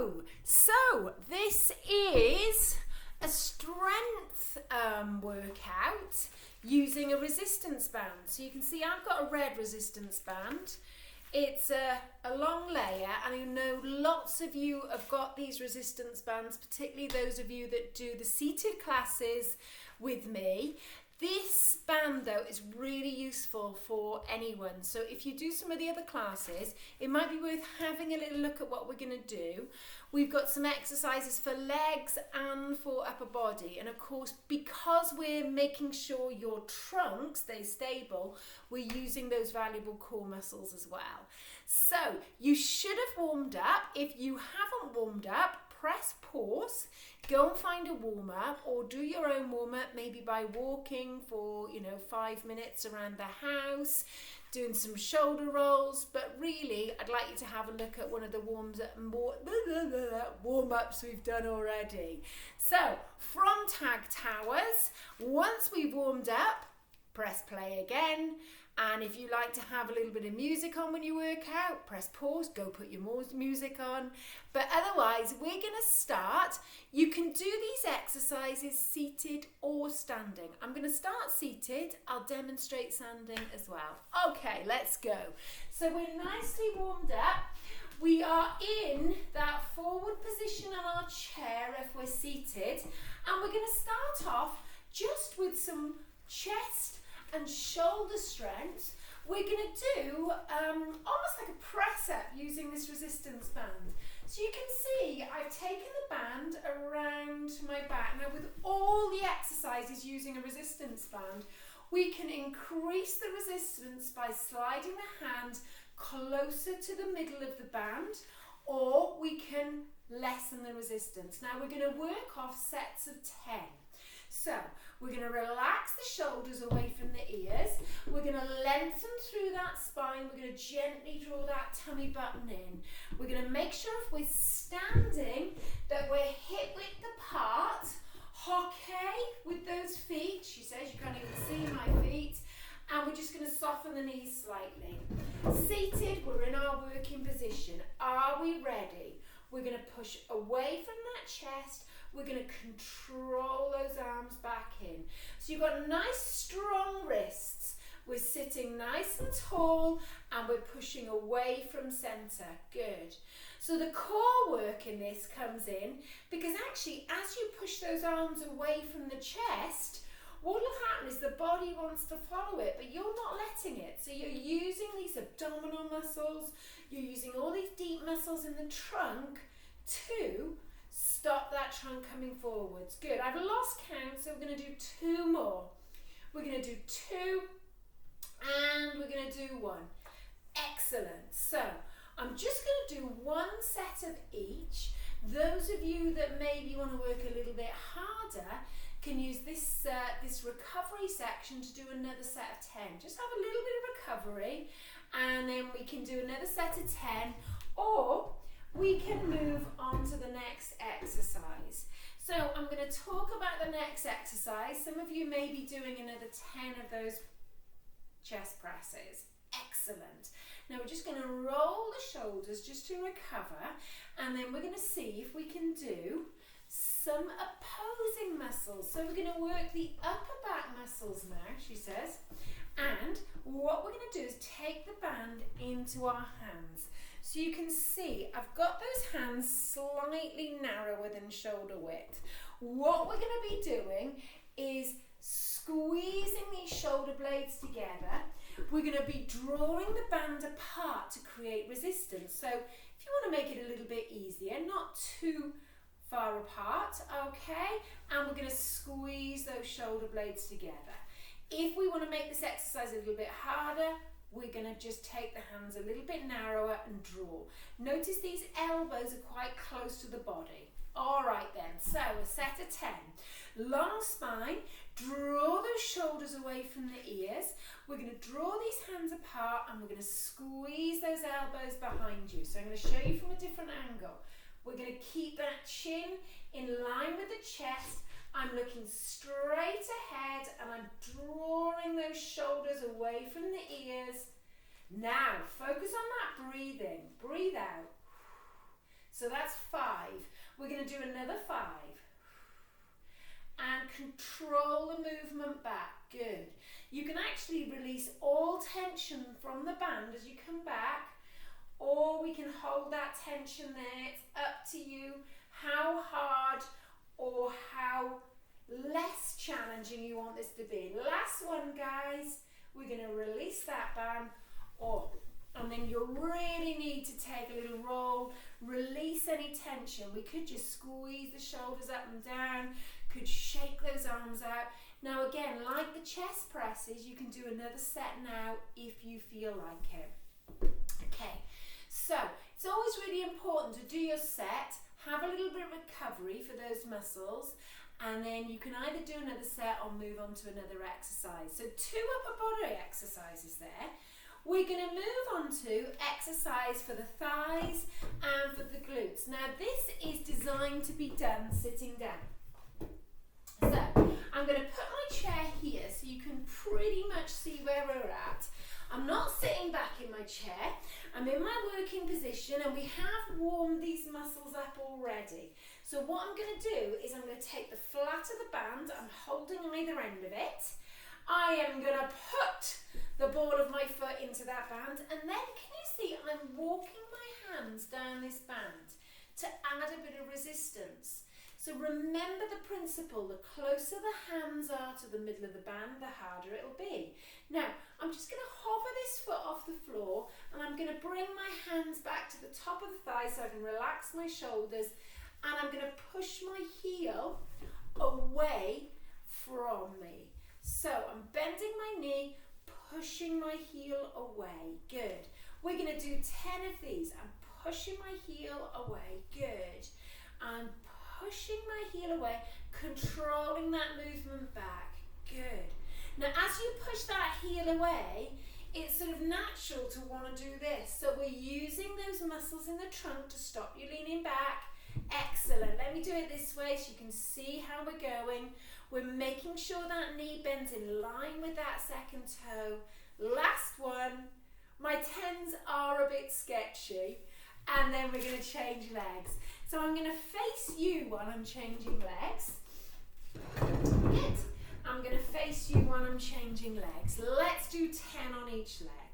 Hello! So this is a strength workout using a resistance band. So you can see I've got a red resistance band. It's a long layer, and I know lots of you have got these resistance bands, particularly those of you that do the seated classes with me. This band though is really useful for anyone. So if you do some of the other classes, it might be worth having a little look at what we're going to do. We've got some exercises for legs and for upper body. And of course, because we're making sure your trunk stays stable, we're using those valuable core muscles as well. So you should have warmed up. If you haven't warmed up, press pause, go and find a warm-up or do your own warm-up, maybe by walking for 5 minutes around the house, doing some shoulder rolls. But really, I'd like you to have a look at one of the warm-ups we've done already. So from Tag Towers, once we've warmed up, press play again. And if you like to have a little bit of music on when you work out, press pause, go put your music on. But otherwise, we're going to start. You can do these exercises seated or standing. I'm going to start seated. I'll demonstrate standing as well. Okay, let's go. So we're nicely warmed up. We are in that forward position on our chair if we're seated. And we're going to start off just with some chest and shoulder strength. We're going to do almost like a press up using this resistance band. So you can see I've taken the band around my back. Now with all the exercises using a resistance band, we can increase the resistance by sliding the hand closer to the middle of the band, or we can lessen the resistance. Now we're going to work off sets of 10. So we're going to relax the shoulders away from the ears. We're going to lengthen through that spine. We're going to gently draw that tummy button in. We're going to make sure if we're standing that we're hip width apart. Okay, with those feet. She says you can't even see my feet. And we're just going to soften the knees slightly. Seated, we're in our working position. Are we ready? We're going to push away from that chest. We're going to control those arms back in. So you've got nice strong wrists. We're sitting nice and tall and we're pushing away from center. Good. So the core work in this comes in because actually as you push those arms away from the chest, what will happen is the body wants to follow it, but you're not letting it. So you're using these abdominal muscles, you're using all these deep muscles in the trunk to stop that trunk coming forwards. Good. I've lost count, so we're going to do 2 more. We're going to do 2 and we're going to do 1. Excellent. So I'm just going to do 1 set of each. Those of you that maybe want to work a little bit harder can use this recovery section to do another set of 10. Just have a little bit of recovery and then we can do another set of 10, or we can move on to the next exercise. So I'm going to talk about the next exercise. Some of you may be doing another 10 of those chest presses. Excellent. Now we're just going to roll the shoulders just to recover, and then we're going to see if we can do some opposing muscles. So we're going to work the upper back muscles now, she says. And what we're going to do is take the band into our hands. So you can see I've got those hands slightly narrower than shoulder width. What we're going to be doing is squeezing these shoulder blades together. We're going to be drawing the band apart to create resistance. So if you want to make it a little bit easier, not too far apart, okay? And we're going to squeeze those shoulder blades together. If we want to make this exercise a little bit harder, we're going to just take the hands a little bit narrower and draw. Notice these elbows are quite close to the body. All right then, so a set of 10. Long spine, draw those shoulders away from the ears. We're going to draw these hands apart and we're going to squeeze those elbows behind you. So I'm going to show you from a different angle. We're going to keep that chin in line with the chest. I'm looking straight ahead and I'm drawing those shoulders away from the ears. Now, focus on that breathing. Breathe out. So that's 5. We're going to do another 5. And control the movement back. Good. You can actually release all tension from the band as you come back, or we can hold that tension there. It's up to you how hard or how less challenging you want this to be. Last one, guys. We're going to release that band, and then you really need to take a little roll, release any tension. We could just squeeze the shoulders up and down, could shake those arms out. Now again, like the chest presses, you can do another set now if you feel like it. Okay, so it's always really important to do your set, have a little bit of recovery for those muscles, and then you can either do another set or move on to another exercise. So 2 upper body exercises there. We're going to move on to exercise for the thighs and for the glutes. Now this is designed to be done sitting down. So I'm going to put my chair here so you can pretty much see where we're at. I'm not sitting back in my chair. I'm in my working position, and we have warmed these muscles up already. So what I'm going to do is I'm going to take the flat of the band, I'm holding either end of it. I am going to put the ball of my foot into that band, and then can you see I'm walking my hands down this band to add a bit of resistance. So remember the principle, the closer the hands are to the middle of the band, the harder it'll be. Now, I'm just going to hover this foot off the floor, and I'm going to bring my hands back to the top of the thigh so I can relax my shoulders, and I'm going to push my heel away from me. So I'm bending my knee, pushing my heel away. Good. We're going to do 10 of these. I'm pushing my heel away. Good. I'm pushing my heel away, controlling that movement back. Good. Now as you push that heel away, it's sort of natural to want to do this. So we're using those muscles in the trunk to stop you leaning back. Excellent. Let me do it this way so you can see how we're going. We're making sure that knee bends in line with that second toe. Last one. My 10s are a bit sketchy. And then we're going to change legs. So I'm going to face you while I'm changing legs. Good. I'm going to face you while I'm changing legs. Let's do 10 on each leg.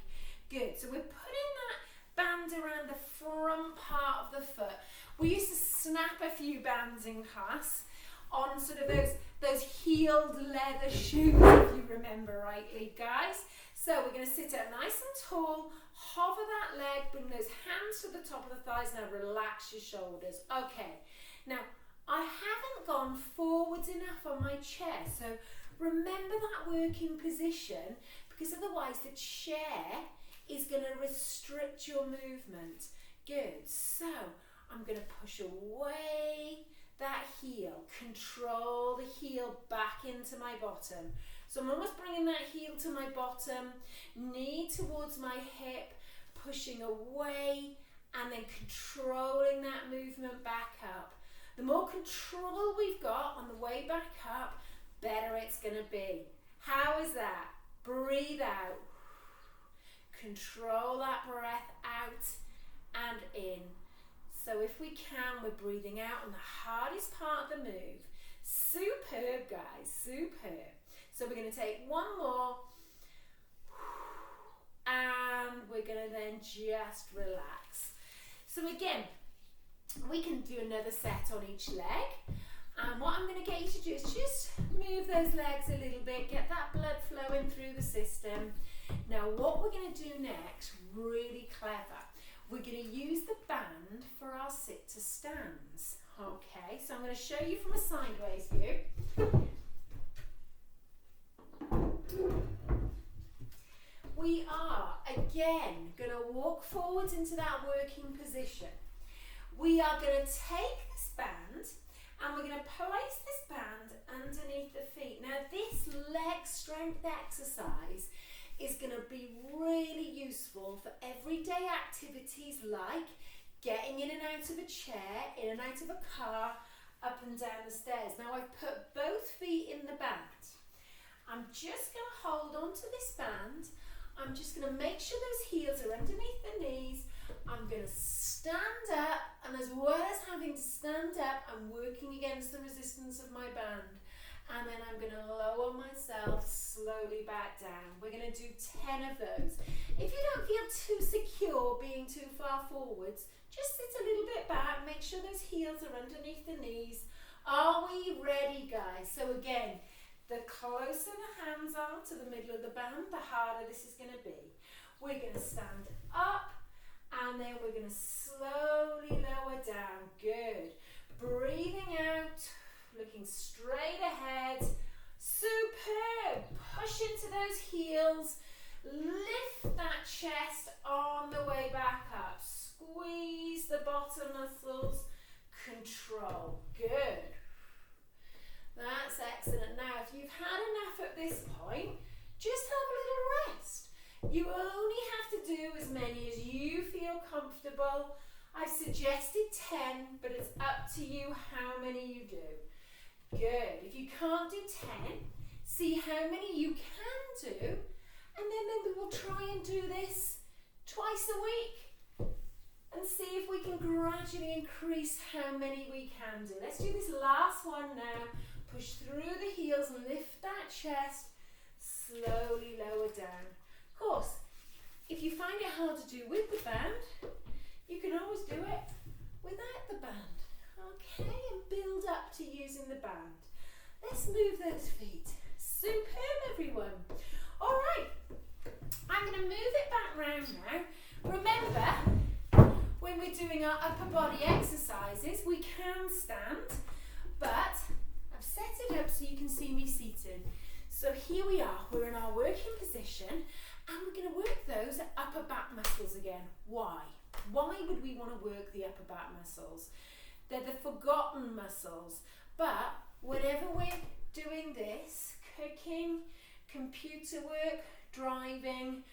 Good. So we're putting that band around the front part of the foot. We used to snap a few bands in class on sort of those heeled leather shoes, if you remember rightly, guys. So we're going to sit up nice and tall, hover that leg, bring those hands to the top of the thighs. Now relax your shoulders. Okay, now I haven't gone forwards enough on my chair, so remember that working position, because otherwise the chair is going to restrict your movement. Good. So I'm going to push away that heel, control the heel back into my bottom. So I'm almost bringing that heel to my bottom, knee towards my hip, pushing away, and then controlling that movement back up. The more control we've got on the way back up, better it's going to be. How is that? Breathe out. Control that breath out and in. So if we can, we're breathing out on the hardest part of the move. Superb, guys, superb. So we're going to take one more, and we're going to then just relax. So again, we can do another set on each leg. And what I'm going to get you to do is just move those legs a little bit, get that blood flowing through the system. Now what we're going to do next, really clever, we're going to use the band for our sit to stands. Okay, so I'm going to show you from a sideways view. We are again going to walk forwards into that working position. We are going to take this band and we're going to place this band underneath the feet. Now this leg strength exercise is going to be really useful for everyday activities like getting in and out of a chair, in and out of a car, up and down the stairs. Now I've put both feet in the band. I'm just going to hold on to this band. I'm just going to make sure those heels are underneath the knees. I'm going to stand up, and as well as having to stand up. I'm working against the resistance of my band. And then I'm going to lower myself slowly back down. We're going to do 10 of those. If you don't feel too secure being too far forwards, just sit a little bit back. Make sure those heels are underneath the knees. Are we ready, guys? So again, the closer the hands are to the middle of the band, the harder this is going to be. We're going to stand up and then we're going to slowly lower down. Good. Breathing out, looking straight ahead. Superb. Push into those heels. Lift that chest on the way back up. Squeeze the bottom muscles. Control. Good. That's excellent. Now, if you've had enough at this point, just have a little rest. You only have to do as many as you feel comfortable. I've suggested 10, but it's up to you how many you do. Good. If you can't do 10, see how many you can do, and then maybe we'll try and do this twice a week and see if we can gradually increase how many we can do. Let's do this last one now. Push through the heels, lift that chest, slowly lower down. Of course, if you find it hard to do with the band, you can always do it without the band. Okay, and build up to using the band. Let's move those feet. Superb, everyone. All right, I'm going to move it back round now. Remember, when we're doing our upper body exercises, we can stand, but I've set it up so you can see me seated. So here we are, we're in our working position, and we're going to work those upper back muscles again. Why? Why would we want to work the upper back muscles? They're the forgotten muscles, but whenever we're doing this, cooking, computer work, driving,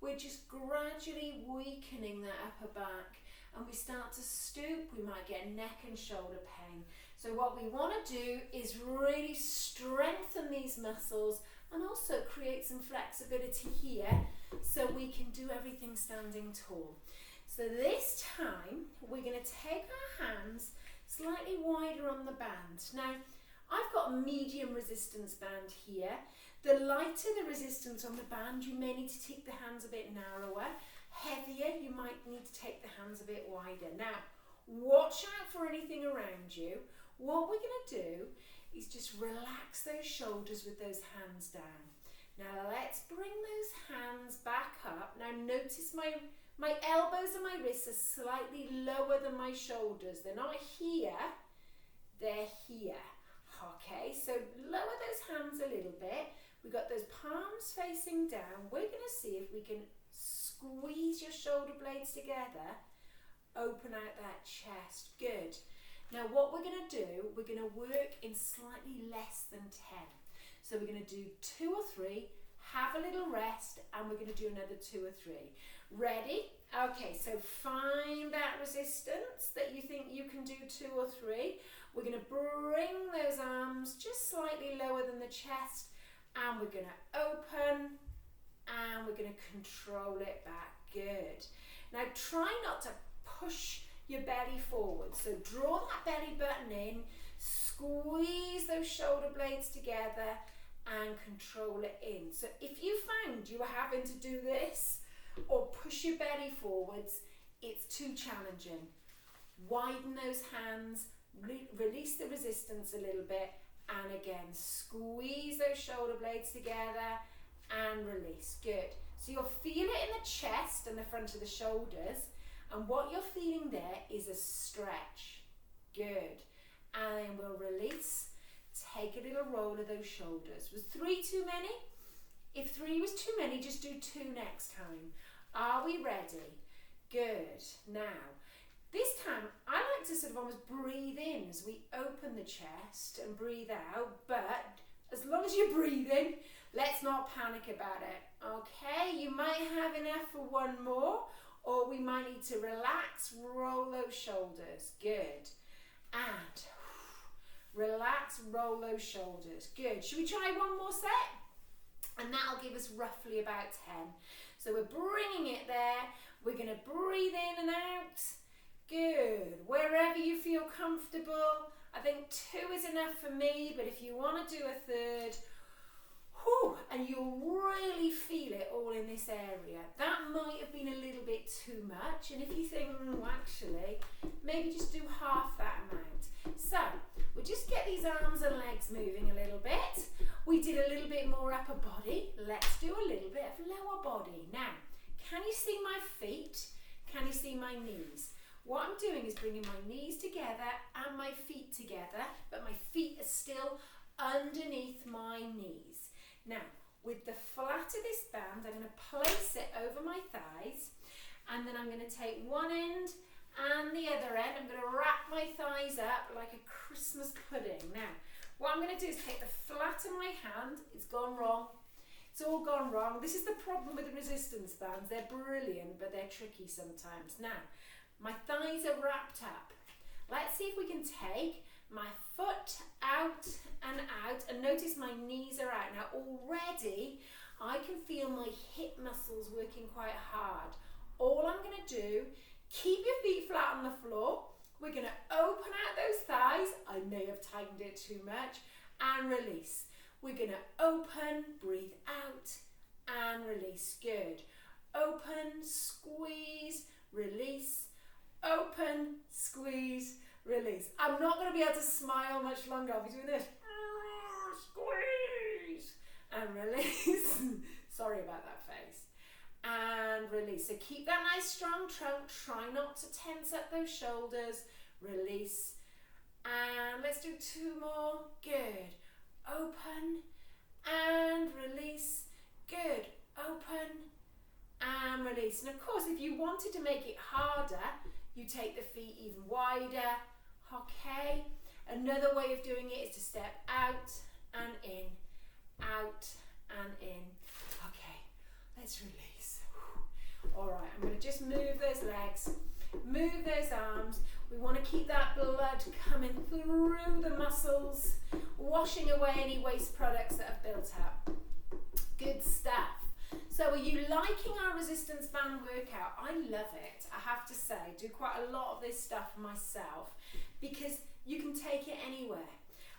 we're just gradually weakening that upper back, and we start to stoop, we might get neck and shoulder pain. So what we want to do is really strengthen these muscles and also create some flexibility here so we can do everything standing tall. So this time we're going to take our hands slightly wider on the band. Now I've got a medium resistance band here. The lighter the resistance on the band, you may need to take the hands a bit narrower. Heavier, you might need to take the hands a bit wider. Now watch out for anything around you. What we're going to do is just relax those shoulders with those hands down. Now let's bring those hands back up. Now notice my elbows and my wrists are slightly lower than my shoulders. They're not here, they're here. Okay, so lower those hands a little bit. We've got those palms facing down. We're going to see if we can squeeze your shoulder blades together. Open out that chest. Good. Now what we're going to do, we're going to work in slightly less than 10. So we're going to do 2 or 3, have a little rest, and we're going to do another 2 or 3. Ready? Okay, so find that resistance that you think you can do 2 or 3. We're going to bring those arms just slightly lower than the chest, and we're going to open, and we're going to control it back. Good. Now try not to push your belly forward. So draw that belly button in, squeeze those shoulder blades together, and control it in. So if you found you were having to do this or push your belly forwards, it's too challenging. Widen those hands, release the resistance a little bit, and again squeeze those shoulder blades together and release. Good. So you'll feel it in the chest and the front of the shoulders, and what you're feeling there is a stretch. Good. And then we'll release. Take a little roll of those shoulders. Was 3 too many? If 3 was too many, just do 2 next time. Are we ready? Good. Now, this time I like to sort of almost breathe in as we open the chest and breathe out, but as long as you're breathing, let's not panic about it. Okay, you might have enough for 1 more, or we might need to relax, roll those shoulders. Good. And relax, roll those shoulders. Good. Should we try 1 more set? And that'll give us roughly about 10. So we're bringing it there. We're going to breathe in and out. Good. Wherever you feel comfortable. comfortable. I think 2 is enough for me, but if you want to do a third, and you'll really feel it all in this area. That might have been a little bit too much, and if you think, actually, maybe just do half that amount. So, we'll just get these arms and legs moving a little bit. We did a little bit more upper body. Let's do a little bit of lower body. Now, can you see my feet? Can you see my knees? What I'm doing is bringing my knees together and my feet together, but my feet are still underneath my knees. Now, with the flat of this band, I'm going to place it over my thighs, and then I'm going to take one end and the other end. I'm going to wrap my thighs up like a Christmas pudding. Now, what I'm going to do is take the flat of my hand. It's gone wrong. It's all gone wrong. This is the problem with the resistance bands. They're brilliant, but they're tricky sometimes. Now, my thighs are wrapped up. Let's see if we can take my foot out, and notice my knees are out. Now already I can feel my hip muscles working quite hard. All I'm going to do, keep your feet flat on the floor. We're going to open out those thighs. I may have tightened it too much, and release. We're going to open, breathe out, and release. Good. Open, squeeze, release. Open, squeeze, release. I'm not going to be able to smile much longer. I'll be doing this. Squeeze and release. Sorry about that face. And release. So keep that nice strong trunk. Try not to tense up those shoulders. Release. And let's do 2 more. Good. Open and release. Good. Open and release. And of course, if you wanted to make it harder, you take the feet even wider. Okay. Another way of doing it is to step out and in, out and in. Okay, let's release. All right, I'm going to just move those legs, move those arms. We want to keep that blood coming through the muscles, washing away any waste products that have built up. Good stuff. So are you liking our resistance band workout? I love it, I have to say. I do quite a lot of this stuff myself because you can take it anywhere.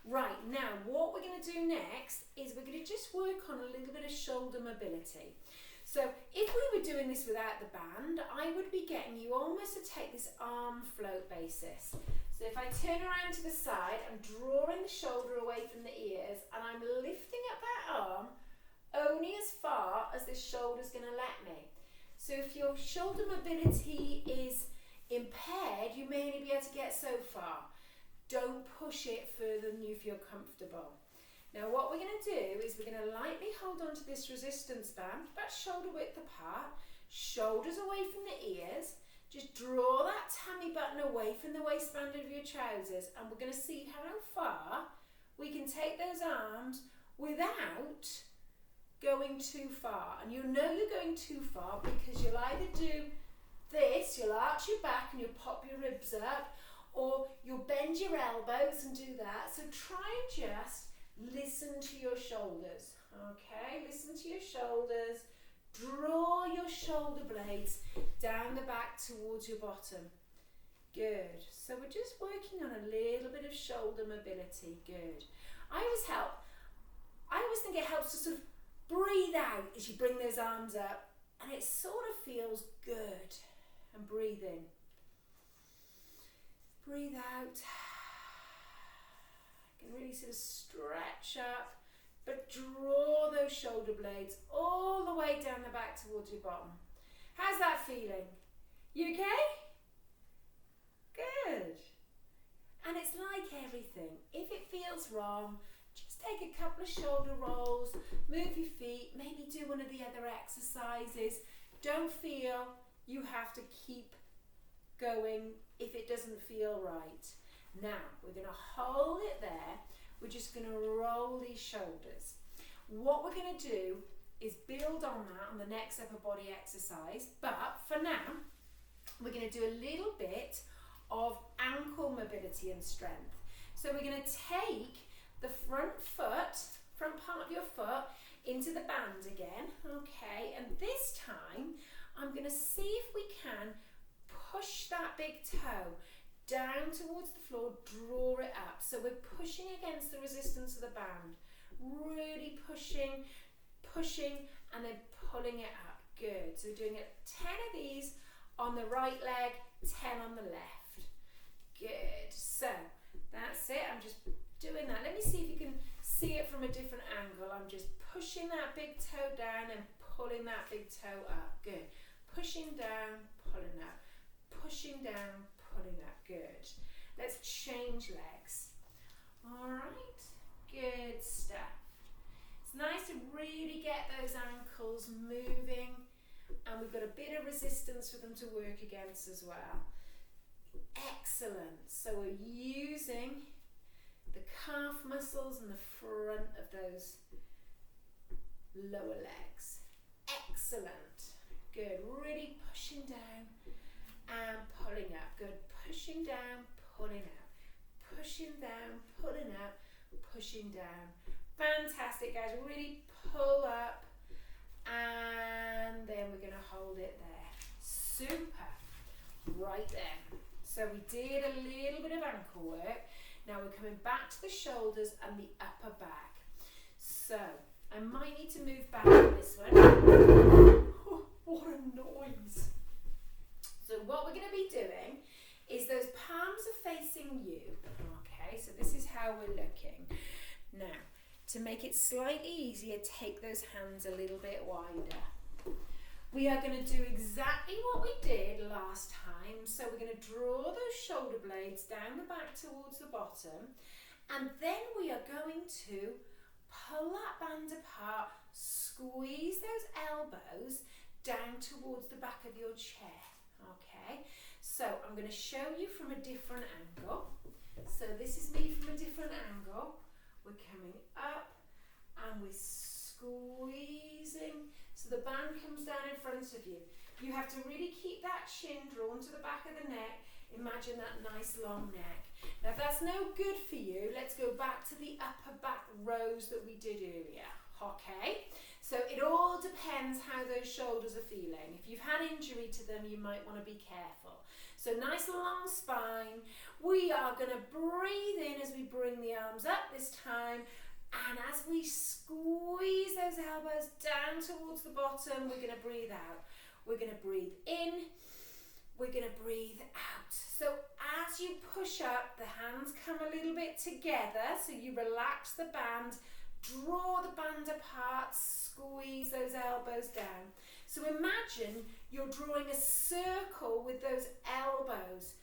Right, now what we're going to do next is we're going to just work on a little bit of shoulder mobility. So if we were doing this without the band, I would be getting you almost to take this arm float basis. So if I turn around to the side, I'm drawing the shoulder away from the ears and I'm lifting up that arm only as far as the shoulder's going to let me. So if your shoulder mobility is impaired, you may only be able to get so far. Don't push it further than you feel comfortable. Now what we're going to do is we're going to lightly hold on to this resistance band, about shoulder width apart, shoulders away from the ears. Just draw that tummy button away from the waistband of your trousers, and we're going to see how far we can take those arms without going too far. And you'll know you're going too far because you'll either do this, you'll arch your back and you'll pop your ribs up, or you'll bend your elbows and do that. So try and just listen to your shoulders. Okay, listen to your shoulders. Draw your shoulder blades down the back towards your bottom. Good. So we're just working on a little bit of shoulder mobility. Good. I always think it helps to sort of breathe out as you bring those arms up, and it sort of feels good. And breathe in. Breathe out. You can really sort of stretch up, but draw those shoulder blades all the way down the back towards your bottom. How's that feeling? You okay? Good. And it's like everything. If it feels wrong, just take a couple of shoulder rolls, move your feet, maybe do one of the other exercises. Don't feel you have to keep going if it doesn't feel right. Now, we're going to hold it there. We're just going to roll these shoulders. What we're going to do is build on that on the next upper body exercise, but for now, we're going to do a little bit of ankle mobility and strength. So we're going to take the front part of your foot into the band again, okay, and this time I'm going to see if we can push that big toe down towards the floor, draw it up. So we're pushing against the resistance of the band, really pushing, and then pulling it up. Good. So we're doing 10 of these on the right leg, 10 on the left. Good. So that's it. I'm just doing that. Let me see if you can see it from a different angle. I'm just pushing that big toe down and pulling that big toe up. Good. Pushing down, pulling up. Pushing down, pulling up. Good. Let's change legs. All right. Good stuff. It's nice to really get those ankles moving, and we've got a bit of resistance for them to work against as well. Excellent. So we're using the calf muscles and the front of those lower legs. Excellent. Good. Really pushing down and pulling up. Good. Pushing down, pulling up. Pushing down, pulling up, pushing down. Fantastic, guys. Really pull up, and then we're going to hold it there. Super. Right there. So we did a little bit of ankle work. Now we're coming back to the shoulders and the upper back. So I might need to move back on this one. Oh, what a noise. So what we're going to be doing is those palms are facing you. Okay, so this is how we're looking. Now, to make it slightly easier, take those hands a little bit wider. We are going to do exactly what we did last time. So we're going to draw those shoulder blades down the back towards the bottom, and then we are going to pull that band apart, squeeze those elbows down towards the back of your chair. Okay, so I'm going to show you from a different angle. So this is me from a different angle. We're coming up and we're squeezing so the band comes down in front of you. You have to really keep that chin drawn to the back of the neck. Imagine that nice long neck. Now if that's no good for you, let's go back to the upper back rows that we did earlier. Okay, so it all depends how those shoulders are feeling. If you've had injury to them, you might want to be careful. So nice long spine. We are going to breathe in as we bring the arms up this time, and as we squeeze those elbows down towards the bottom, we're going to breathe out. We're going to breathe in, we're going to breathe out. So as you push up, the hands come a little bit together, so you relax the band, draw the band apart, squeeze those elbows down. So imagine you're drawing a circle with those elbows,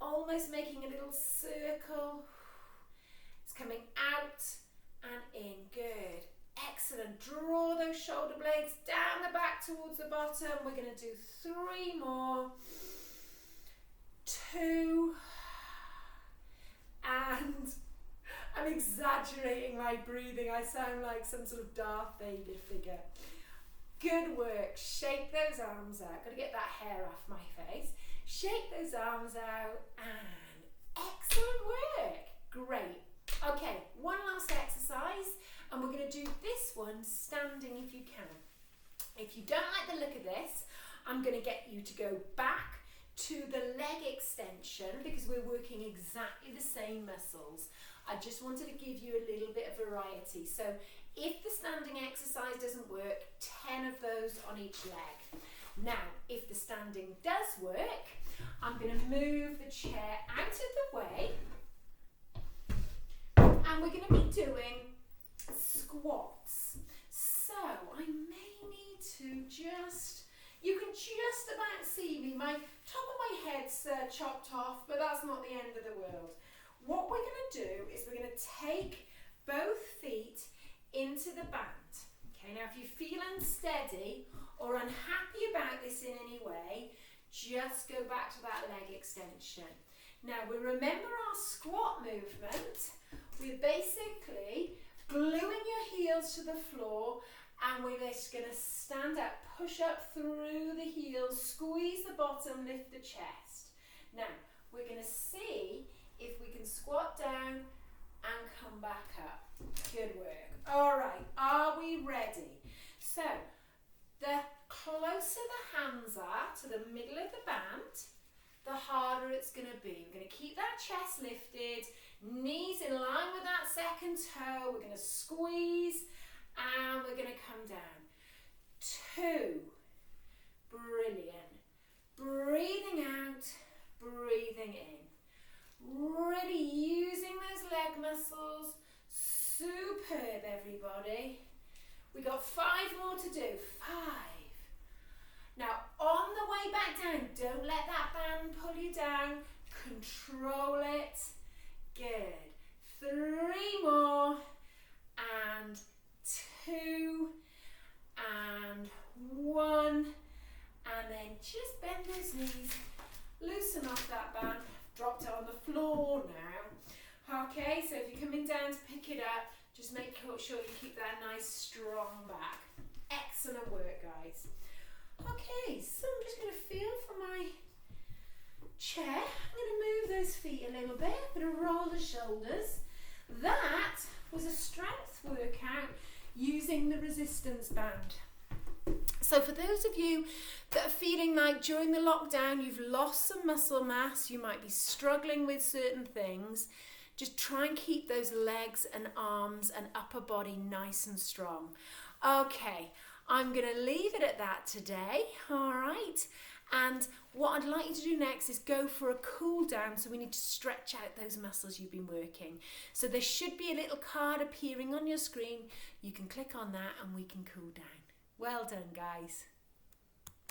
almost making a little circle. It's coming out and in. Good. Excellent. Draw those shoulder blades down the back towards the bottom. We're going to do 3 more. 2. And I'm exaggerating my breathing. I sound like some sort of Darth Vader figure. Good work. Shake those arms out. Got to get that hair off my face. Shake those arms out, and excellent work. Great. Okay, one last exercise, and we're going to do this one standing if you can. If you don't like the look of this, I'm going to get you to go back to the leg extension because we're working exactly the same muscles. I just wanted to give you a little bit of variety. So if the standing exercise doesn't work, 10 of those on each leg. Now, if the standing does work, I'm going to move the chair out of the way, and we're going to be doing squats. So I may need to you can just about see me. My top of my head's chopped off, but that's not the end of the world. What we're going to do is we're going to take both feet into the band. Okay, now if you feel unsteady or unhappy about this in any way, just go back to that leg extension. Now we remember our squat movement. We're basically gluing your heels to the floor, and we're just going to stand up, push up through the heels, squeeze the bottom, lift the chest. Now we're going to see if we can squat down and come back up. Good work. All right, are we ready? So the closer the hands are to the middle of the band, the harder it's going to be. We're going to keep lifted, knees in line with that second toe. We're going to squeeze and we're going to come down. 2. Brilliant. Breathing out, breathing in. Really using those leg muscles. Superb, everybody. We got 5 more to do. 5. Now, on the way back down, don't let that band pull you down. Control it. Good. 3 more. And 2. And 1. And then just bend those knees. Loosen off that band. Dropped it on the floor now. Okay, so if you're coming down to pick it up, just make sure you keep that nice strong back. Excellent work, guys. Okay, so I'm just going to feel for my chair. I'm going to move those feet a little bit. I'm going to roll the shoulders. That was a strength workout using the resistance band. So for those of you that are feeling like during the lockdown you've lost some muscle mass, you might be struggling with certain things, just try and keep those legs and arms and upper body nice and strong. Okay, I'm going to leave it at that today, all right? And what I'd like you to do next is go for a cool down, so we need to stretch out those muscles you've been working. So there should be a little card appearing on your screen. You can click on that and we can cool down. Well done, guys.